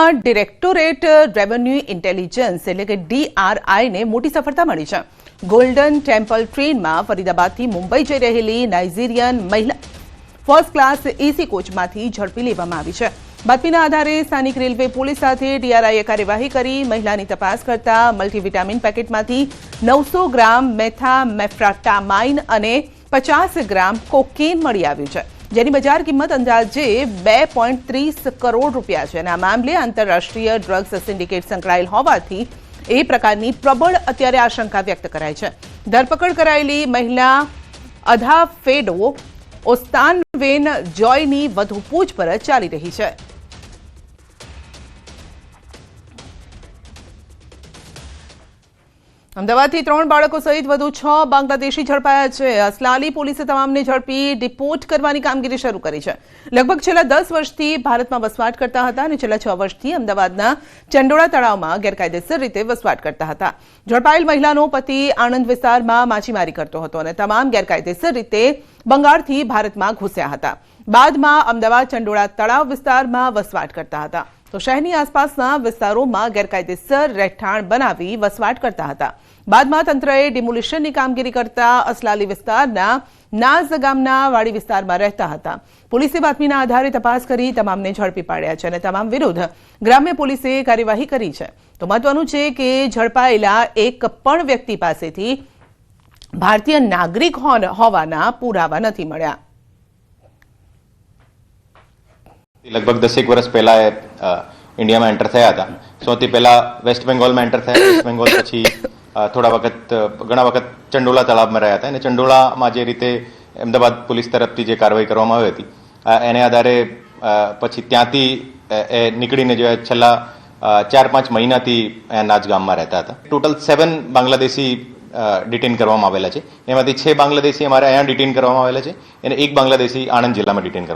અમદાવાદમાં directorate revenue intelligence એટલે કે DRIને મોટી સફળતા મળી છે. ગોલ્ડન ટેમ્પલ ટ્રેનમાં ફરીદાબાદથી મુંબઈ જઈ રહેલી નાઇજીરિયન મહિલા ફર્સ્ટ ક્લાસ એસી કોચમાંથી ઝડપી લેવામાં આવી છે. બાતમીના આધારે સ્થાનિક રેલવે પોલીસ સાથે DRIએ કાર્યવાહી કરી મહિલાની તપાસ કરતા મલ્ટીવિટામિન પેકેટમાંથી 900 ગ્રામ મેથામેફ્ટામાઇન અને 50 ગ્રામ કોકેન મળી આવ્યું છે, જેની બજાર કિંમત અંદાજે 2.30 કરોડ રૂપિયા છે. અને આ મામલે આંતરરાષ્ટ્રીય ડ્રગ્સ સિન્ડિકેટ સંકળાયેલ હોવાથી એ પ્રકારની પ્રબળ અત્યારે આશંકા વ્યક્ત કરાઈ છે. ધરપકડ કરાયેલી મહિલા અધાફેડો ઓસ્તાનવેન જોયની વધુ પૂછપરછ ચાલી રહી છે. અમદાવાદથી 3 બાળકો સહિત વધુ 6 બાંગ્લાદેશી ઝડપાયા છે. અસલાલી પોલીસે તમામને ઝડપી ડિપોર્ટ કરવાની કામગીરી શરૂ કરી છે. લગભગ છેલ્લા 10 વર્ષથી ભારતમાં વસવાટ કરતા હતા અને છેલ્લા 6 વર્ષથી અમદાવાદના ચંડોળા તળાવમાં ગેરકાયદેસર રીતે વસવાટ કરતા હતા. ઝડપાયેલ મહિલાનો પતિ આણંદ વિસ્તારમાં માછીમારી કરતો હતો અને તમામ ગેરકાયદેસર રીતે બંગાળથી ભારતમાં ઘૂસ્યા હતા. બાદમાં અમદાવાદ ચંડોળા તળાવ વિસ્તારમાં વસવાટ કરતા હતા. તો શહેરની આસપાસના વિસ્તારોમાં ગેરકાયદેસર રહેઠાણ બનાવી વસવાટ કરતા હતા. બાદમાં તંત્રએ ડિમોલિશનની કામગીરી કરતા અસલાલી વિસ્તારના નાઝ ગામના વાડી વિસ્તારમાં રહેતા હતા. પોલીસે બાતમીના આધારે તપાસ કરી તમામને ઝડપી પાડ્યા છે અને તમામ વિરુદ્ધ ગ્રામ્ય પોલીસે કાર્યવાહી કરી છે. તો મહત્વનું છે કે ઝડપાયેલા એક પણ વ્યક્તિ પાસેથી ભારતીય નાગરિક હોવાના પુરાવા નથી મળ્યા. લગભગ 10 વર્ષ પહેલા ઇન્ડિયામાં એન્ટર થયા હતા. સૌથી પહેલા વેસ્ટ બેંગોલમાં એન્ટર થયા. વેસ્ટ બેંગોલ પછી ઘણા વખત ચંડોળા તળાવમાં રહ્યા હતા અને ચંડોળામાં જે રીતે અમદાવાદ પોલીસ તરફથી જે કાર્યવાહી કરવામાં આવી હતી એને આધારે પછી ત્યાંથી નીકળીને જે છેલ્લા 4-5 મહિનાથી નાજ ગામમાં રહેતા હતા. ટોટલ 7 બાંગ્લાદેશી ડિટેન કરવામાં આવેલા છે. એમાંથી 6 બાંગ્લાદેશી અમારે અહીંયા ડિટેન કરવામાં આવેલા છે અને 1 બાંગ્લાદેશી આણંદ જિલ્લામાં ડિટેન કરવામાં